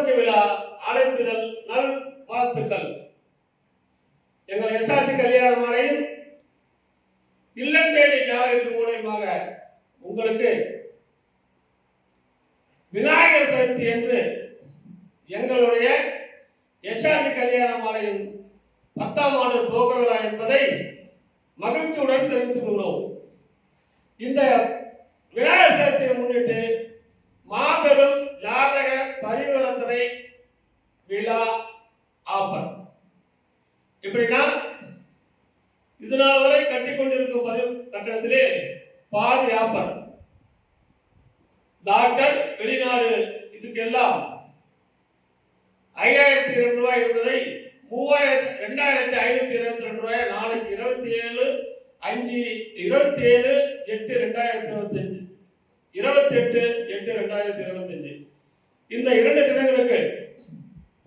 துவக்க விழா அழைப்பிதழ் நல் வாழ்த்துக்கள். எங்கள் எஸ்ஆர்டி கல்யாண மாலையில் இல்லம் தேடி ஜாதகத்தின் மூலமாக உங்களுக்கு விநாயகர் சதுர்த்தி என்று எங்களுடைய எஸ்ஆர்டி கல்யாண மாலையின் 10ஆம் ஆண்டு துவக்க விழா என்பதை மகிழ்ச்சியுடன் தெரிவித்துக் கொள்கிறோம். இந்த விநாயகர் சதுர்த்தியை முன்னிட்டு மாபெரும் ஜாதக பரிவர்த்தனை விழா ஆஃபர். எப்படின்னா, இதுநாள் வரை கட்டி கொண்டிருக்கும் கட்டணத்திலே பாதி ஆஃபர். டாக்டர் வெளிநாடு இதுக்கெல்லாம் 5002 ரூபாய் இருந்ததை 2522 ரூபாய் நாளைக்கு 27/8/2025 28/8/2025 இந்த 2 தினங்களுக்கு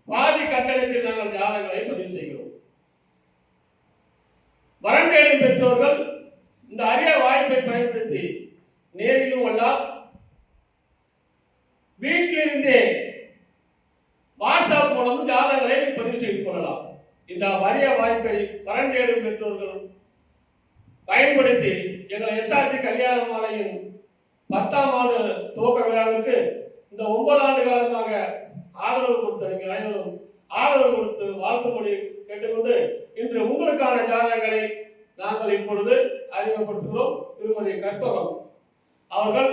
பாதி கட்டணத்தில் நாங்கள் ஜாதகங்களை பதிவு செய்கிறோம். வரன் தேடும் பெற்றோர்கள் இந்த அரிய வாய்ப்பை பயன்படுத்தி நேரிலும் அல்ல வீட்டிலிருந்தே வாட்ஸ்அப் மூலம் ஜாதகங்களை பதிவு செய்து கொள்ளலாம். இந்த அரிய வாய்ப்பை வரன் தேடும் பெற்றோர்கள் பயன்படுத்தி எங்கள் எஸ்ஆர்டி கல்யாண மாலையின் 10ஆம் ஆண்டு துவக்க விழாவிற்கு இந்த 9 ஆண்டு காலமாக ஆதரவு கொடுத்த நீங்கள் அனைவரும் ஆதரவு கொடுத்து வாழ்த்தும்படி கேட்டுக்கொண்டு இன்று உங்களுக்கான ஜாதகங்களை நாங்கள் இப்பொழுது அறிமுகப்படுத்துகிறோம். திருமதி கற்பகம் அவர்கள்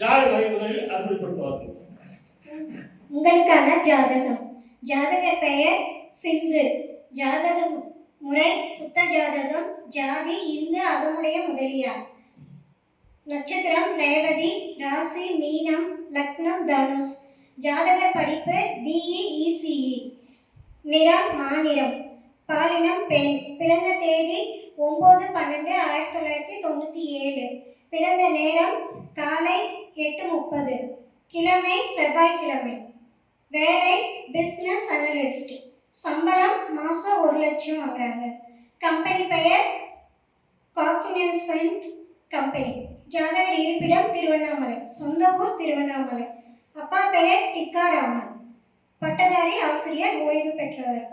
ஜாதகங்களை முதலில் அறிமுகப்படுத்துவார்கள். உங்களுக்கான ஜாதகம். ஜாதக பெயர் சிந்து. ஜாதக முறை சுத்த ஜாதகம். ஜாதி இந்து அகமுடைய முதலியார். நட்சத்திரம் ரேவதி. ராசி மீனம். லக்னம் தனுஷ். ஜாதக படிப்பு BE ECE. நிறம் மாநிறம். பாலினம் பெண். பிறந்த தேதி 9/12/1997. பிறந்த நேரம் காலை 8:30. கிழமை செவ்வாய்க்கிழமை. வேலை பிஸ்னஸ் அனலிஸ்ட். சம்பளம் மாதம் 1 லட்சம் வாங்குறாங்க. கம்பெனி பெயர் காக்னிசன்ட் கம்பெனி. ஜாதகர் இருப்பிடம் திருவண்ணாமலை. சொந்த ஊர் திருவண்ணாமலை. அப்பா பெயர் டிக்காராமன். பட்டதாரி ஆசிரியர், ஓய்வு பெற்றவர்.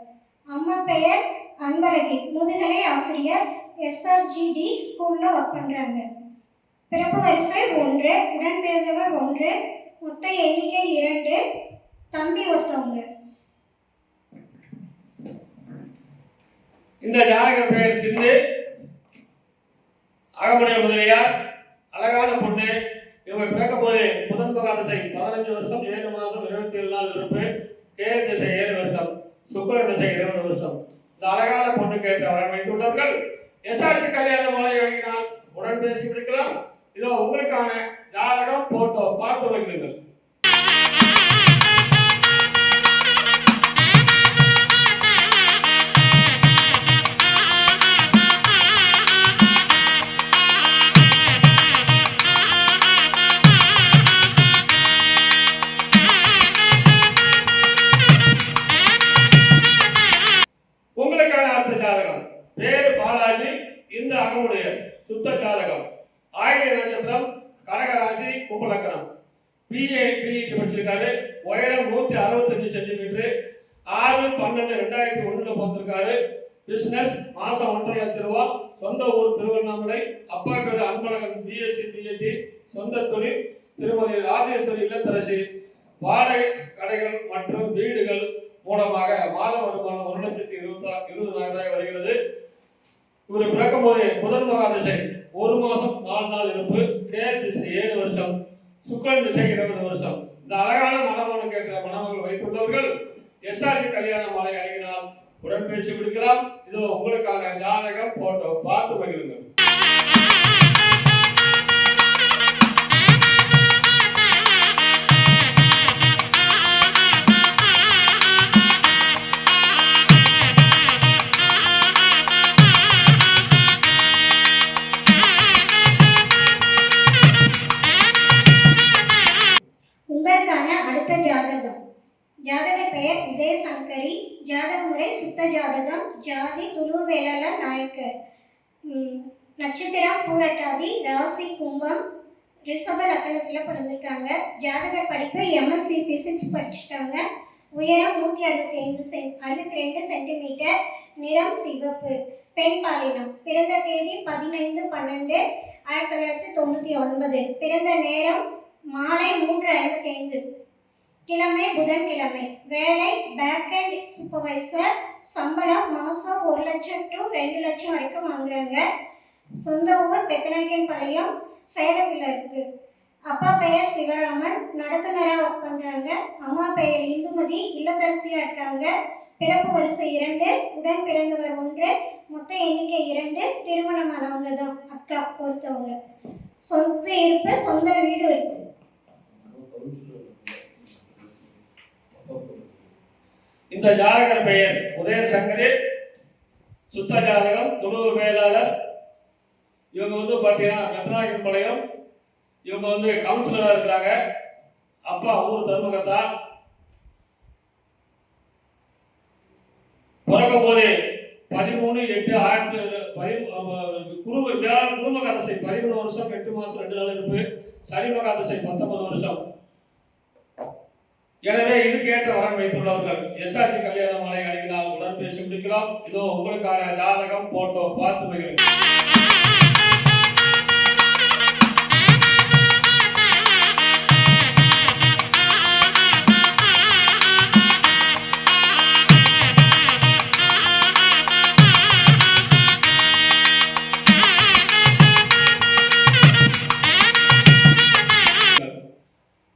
அம்மா பெயர் அன்பழகி, முதுகலை ஆசிரியர், SRGD ஸ்கூலில் ஒர்க் பண்ணுறாங்க. பிறப்பு வரிசை 1, உடன் பிறந்தவர் 1, மொத்த எண்ணிக்கை 2, தம்பி ஒருத்தவங்க. இந்த ஜாதகர் பெயர் சிந்து, அகமுடைய முதலியார், அழகான பொண்ணு. இவங்க பிறக்கும் போது புதன் பகாதசை 15 வருஷம் 7 மாதம் 27 நாள் இருப்பு. கேது திசை 7 வருஷம், சுக்கிர திசை 20 வருஷம். இந்த அழகான பொண்ணு கேட்டு அவர்கள் வைத்துள்ளார்கள். எஸ்ஆர்டி கல்யாண மாலை வழங்கினால் உடன் பேசி முடிக்கலாம். இதோ உங்களுக்கான ஜாதகம் போட்டோ பார்த்து வைக்கிறீர்கள். உங்களுக்கான அடுத்த ஜாதகம் பேரு பாலாஜி. இந்த அகமுடைய சுத்த ஜாதகம். ஆயுத நட்சத்திரம், கடகராசி, கும்பலக்கணம். BA BEd படிச்சிருக்காரு. உயரம் 165 சென்டிமீட்டர். 6/12/2001 பிறந்திருக்காரு. பிசினஸ் மாசம் 1.5 லட்சம் ரூபாய். சொந்த ஊர் திருவண்ணாமலை. அப்பா பேர் அன்பழகன், BSc BEd. சொந்த தொழில் திருமதி ராஜேஸ்வரி இல்லத்தரசி. வாடகை கடைகள் மற்றும் வீடுகள் மூலமாக மாத வருமானம் 1,20,000 வருகிறது. இவர் பிறக்கும் போது புதன் மகாதிசை 1 மாதம் 4 நாள் இருப்பு. கேது திசை 7 வருஷம், சுக்கிரன் திசை 20 வருஷம். இந்த அழகான மணமகன் கேட்ட மணமகள் வைத்துள்ளவர்கள் எஸ்ஆர்டி கல்யாண மாலை அழகினால் உடன் பேசி முடிக்கலாம். இதோ உங்களுக்கான ஜாதகம் போட்டோ பார்த்து மகிழுங்கள். ஜாதக பெயர் உதயசங்கரி. ஜாதக முறை சுத்த ஜாதகம். ஜாதி துளு வேளாளர் நாயக்கர். நட்சத்திரம் பூரட்டாதி. ராசி கும்பம். ரிஷப லக்னத்தில் பிறந்திருக்காங்க. ஜாதகர் படிப்பு எம்எஸ்சி ஃபிசிக்ஸ் படிச்சிருக்காங்க. உயரம் 162 சென்டிமீட்டர். நிறம் சிவப்பு. பெண் பாலினம். பிறந்த தேதி 15/12/1999. பிறந்த நேரம் மாலை 3:55. கிழமை புதன்கிழமை. வேலை பேக்கெண்ட் சூப்பர்வைசர். சம்பளம் மாதம் 1 லட்சம் to 2 லட்சம் வரைக்கும் வாங்குறாங்க. சொந்த ஊர் பெத்தநாயக்கன்பாளையம், சேலத்தில் இருக்கு. அப்பா பெயர் சிவராமன், நடத்துனராக ஒர்க் பண்ணுறாங்க. அம்மா பெயர் இந்துமதி, இல்லத்தரசியாக இருக்காங்க. பிறப்பு வரிசை 2, உடன் பிறந்தவர் 1, மொத்த எண்ணிக்கை 2. திருமணமானவங்க தான் அக்கா ஒருத்தவங்க. சொந்த இருப்பு, சொந்த வீடு இருக்கு. இந்த ஜாதகர் பெயர் உதயசங்கரி, சுத்த ஜாதகம், துணூறு மேலாளர். இவங்க வந்து பார்த்தீங்கன்னா பெத்தநாயக்கன்பாளையம். இவங்க வந்து கவுன்சிலராக இருக்கிறாங்க. அப்பா ஊர் தர்மகர்த்தா. பிறக்கும் போது 13/8/1000 குருமக அதிசை 13 வருஷம் 8 மாதம் 2 நாள் இருப்பு. சனிமக அதிசை 19 வருஷம். எனவே இதுக்கேற்ற வரன் வைத்துள்ளவர்கள் எஸ்ஆர்டி கல்யாண மாலை அணுகினால் உடன் பேசி முடிக்கலாம். இதோ உங்களுக்கான ஜாதகம் போட்டோ பார்த்து மகிழுங்கள்.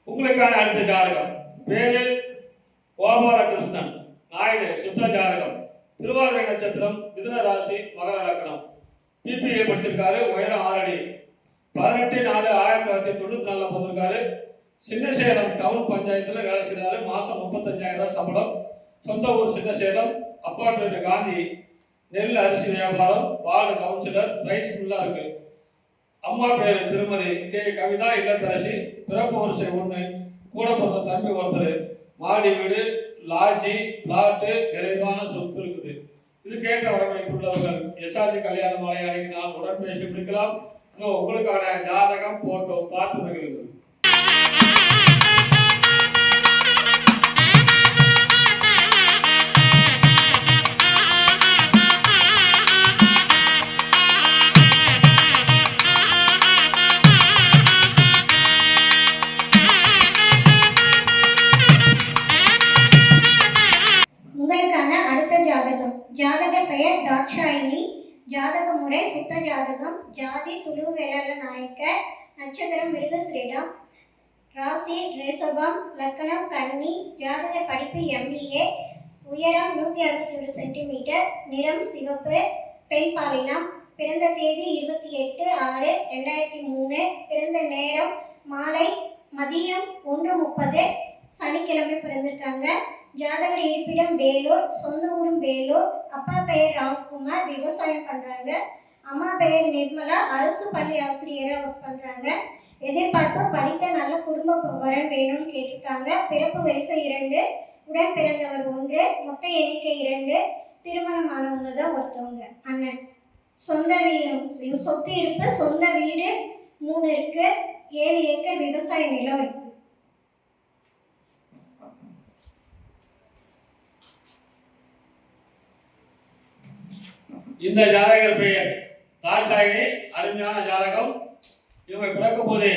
உங்களுக்கான அடுத்த ஜாதகம். பேரு கோபாலகிருஷ்ணன் நாயுடு, சுத்த ஜாதகம். திருவாதிரை நட்சத்திரம், மிதுன ராசி, மகர லக்னம். பிபிஏ படிச்சிருக்காரு. உயரம் 6 அடி. 18/4/1994 பிறந்திருக்காரு. சின்னசேலம் டவுன் பஞ்சாயத்துல வேலை செய்றாரு. மாசம் 35,000 சம்பளம். சொந்த ஊர் சின்னசேலம். அப்பா பேரு காந்தி. நெல் அரிசி வியாபாரம். Ward councillor. ரைஸ் மில்லா இருக்கு. அம்மா பேரு திருமதி கே கவிதா, இல்லத்தரசி. பிறப்பு வரிசை 1, கூட பிறந்த தம்பி ஒருத்தர். மாடி வீடு, லாட்ஜி, பிளாட்டு, நிறைவான சொத்து இருக்குது. இதுக்கேற்ற வரவழைத்துள்ளவர்கள் எஸ்ஆர்டி கல்யாண மாலை அணுகினால் உடன் பேசி முடிக்கலாம். உங்களுக்கான ஜாதகம் போட்டோ பார்த்து மகிழுங்கள். உங்களுக்கான அடுத்த ஜாதகம். ஜாதகர் பெயர் தாட்சாயினி. ஜாதக முறை சித்த ஜாதகம். ஜாதி துளு வேளாள நாயக்கர். நட்சத்திரம் மிருகசிரிடம். ராசி ரிஷபம். லக்னம் கன்னி. ஜாதகர் படிப்பு எம்பிஏ. உயரம் 161 சென்டிமீட்டர். நிறம் சிவப்பு. பெண் பாலினம். பிறந்த தேதி 28/6/2003. பிறந்த நேரம் மாலை மதியம் 1:30. சனிக்கிழமை பிறந்திருக்காங்க. ஜாதகர் இருப்பிடம் வேலூர், சொந்த ஊரும் வேலூர். அப்பா பெயர் ராம்குமார், விவசாயம் பண்ணுறாங்க. அம்மா பெயர் நிர்மலா, அரசு பள்ளி ஆசிரியராக ஒர்க் பண்ணுறாங்க. எதிர்பார்ப்பு படித்த நல்ல குடும்ப வரன் வேணும்னு கேட்டிருக்காங்க. பிறப்பு வரிசை 2, உடன் பிறந்தவர் 1, மொத்த எண்ணிக்கை 2. திருமணமானவங்க தான் ஒருத்தவங்க அண்ணன். சொந்த சொத்து இருப்பு, சொந்த வீடு 3 இருக்கு. 7 ஏக்கர் விவசாய நிலம் இருக்கு. இந்த ஜாதகர் பெயர் தாட்சாயினி. அருமையான ஜாதகம். இவங்க பிறக்கும் போது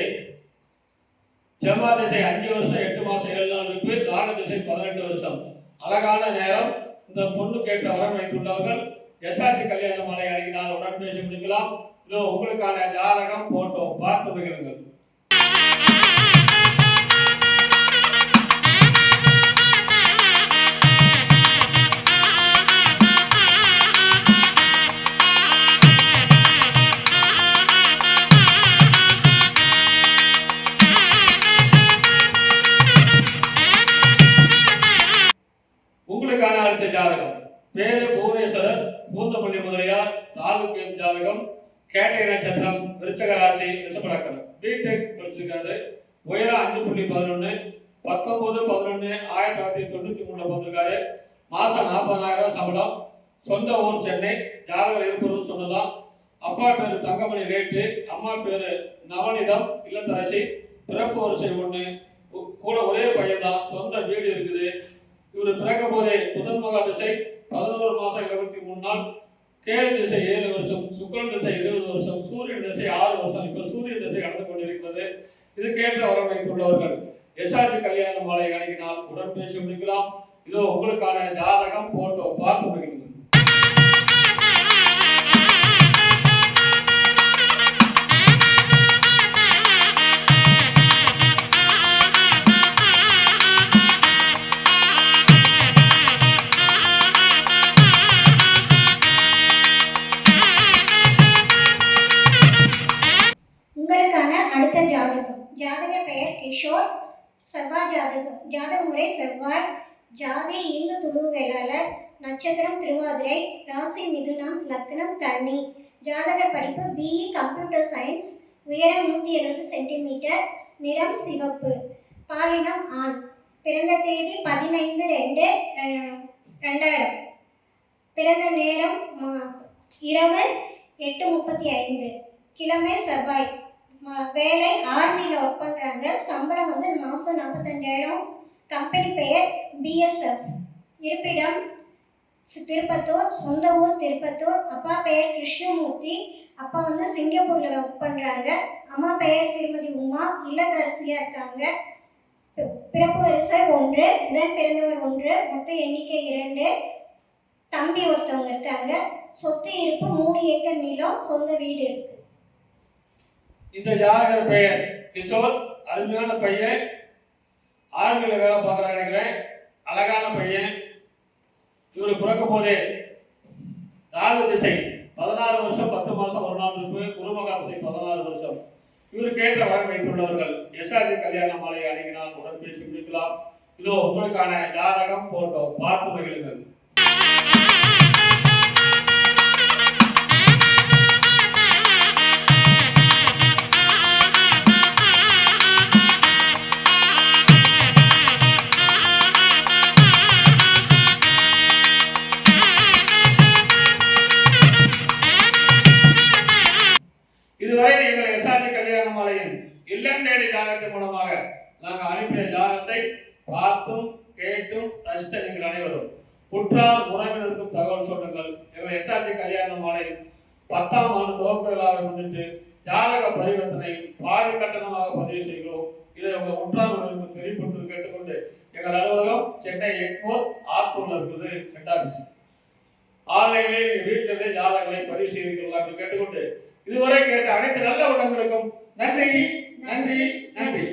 செவ்வாய் திசை 5 வருஷம் 8 மாசம் 7 நாள் இருப்பு. ராகு திசை 18 வருஷம். அழகான நேரம். இந்த பொண்ணு கேட்ட வரம் வைத்துள்ளவர்கள் எஸ்ஆர்டி கல்யாண மாலை அணுகினால் உடன் பேசி முடிக்கலாம். இதோ உங்களுக்கான ஜாதகம் போட்டோ பார்த்து மகிழுங்கள். உங்களுக்கான அடுத்த ஜாதகம். பேரு புவனேஸ்வரர், பூந்தமல்லி முதலியார். ராகு கேது ஜாதகம். கேட்டை நட்சத்திரம், விருச்சக ராசி, ரிஷப லக்னம். பிடெக் படிச்சிருக்காரு. உயரம் 5.11. 19/11/1993 பிறந்திருக்காரு. மாசம் 40,000 சம்பளம். சொந்த ஊர் சென்னை. ஜாதகர் இருப்பதும் சொல்லலாம். அப்பா பேரு தங்கமணி ரேட்டு, அம்மா பேரு நவனிதம் இல்லத்தரசி, பிறப்பு வரிசை 1, கூட ஒரே பையன் தான், சொந்த வீடு இருக்குது. இவர் பிறக்கும் போதே புதன் மகா திசை 11 மாசம் 23 நாள், கேது திசை 7 வருஷம், சுக்கிரன் திசை 20 வருஷம், சூரியன் திசை 6 வருஷம். இப்ப சூரிய திசை நடந்து கொண்டிருக்கிறது. இதுக்கேற்ற வரம் வைத்துள்ளவர்கள் எஸ்ஆர்ஜி கல்யாண மாலை அணுகினால் உடன் பேசி முடிக்கலாம். இதோ உங்களுக்கான ஜாதகம் போட்டோ பார்த்து முடிக்கிறது. உங்களுக்கான அடுத்த ஜாதகம். ஜாதகர் பெயர் கிஷோர். செவ்வாய் ஜாதகம். ஜாதக முறை செவ்வாய். ஜாதி இந்து துளு வேளாளர். நட்சத்திரம் திருவாதிரை. ராசி மிதுனம். லக்னம் கன்னி. ஜாதகர் படிப்பு பிஇ கம்ப்யூட்டர் சயின்ஸ். உயரம் 170 சென்டிமீட்டர். நிறம் சிவப்பு. பாலினம் ஆண். பிறந்த தேதி 15/2/2000. பிறந்த நேரம் இரவு 8:35. கிழமை செவ்வாய். வேலை ஆர்மியில் ஒர்க் பண்ணுறாங்க. சம்பளம் மாதம் 45,000. கம்பெனி பெயர் பிஎஸ்எஃப். இருப்பிடம் திருப்பத்தூர். சொந்த ஊர் திருப்பத்தூர். அப்பா பெயர் கிருஷ்ணமூர்த்தி. அப்பா சிங்கப்பூரில் ஒர்க் பண்ணுறாங்க. அம்மா பெயர் திருமதி உமா, இல்லத்தரசியாக இருக்காங்க. பிறப்பு வரிசை 1, உடன் பிறந்தவர் 1, மொத்த எண்ணிக்கை 2. தம்பி ஒருத்தவங்க இருக்காங்க. சொத்து இருப்பு 3 ஏக்கர் நிலம், சொந்த வீடு இருக்கு. இந்த ஜாதகர் பெயர் கிஷோர். அருமையான பையன், ஆர்மியில் வேலை பார்க்குறாங்க நினைக்கிறேன். அழகான பையன். இவர் பிறக்கும் போதே ராகு திசை 16 வருஷம் 10 மாசம் 1 நாள் இருப்பு, குருமகா திசை 16 வருஷம். இவருக்கு ஏற்ற வரம் வைத்துள்ளவர்கள் எஸ்ஆர்ஜி கல்யாண மாலை அணுகினால் உடன் பேசி முடிக்கலாம். இதோ உங்களுக்கான ஜாதகம் போட்டோ பார்த்து மகிழுங்கள். இதுவரை எங்கள் எஸ்ஆர்ஜி கல்யாண மாலையின் இல்லம் தேடி ஜாதகத்தின் மூலமாக நாங்கள் அனுப்பிய ஜாதகத்தை பார்த்தும் கேட்டும் ரசித்த நீங்கள் அனைவரும் உற்றார் உறவினருக்கும் தகவல் சொல்லுங்கள். எங்கள் எஸ்ஆர்ஜி கல்யாண மாலையின் 10ஆம் ஆண்டு துவக்க விழாவை முன்னிட்டு ஜாதக பரிவர்த்தனை பாதி கட்டணமாக பதிவு செய்கிறோம். இதை உங்கள் உற்றார் உறவினருக்கு தெரியப்படுத்தி கேட்டுக்கொண்டு எங்கள் அலுவலகம் சென்னை எக்மோர் ஆத்தூர்ல இருக்குது. ஹெட்டாபிசி ஆன்லைனிலே நீங்கள் வீட்டிலிருந்தே ஜாதகங்களை பதிவு செய்திருக்கலாம் என்று கேட்டுக்கொண்டு இதுவரை கேட்ட அனைத்து நல்ல உள்ளங்களுக்கும் நன்றி நன்றி நன்றி.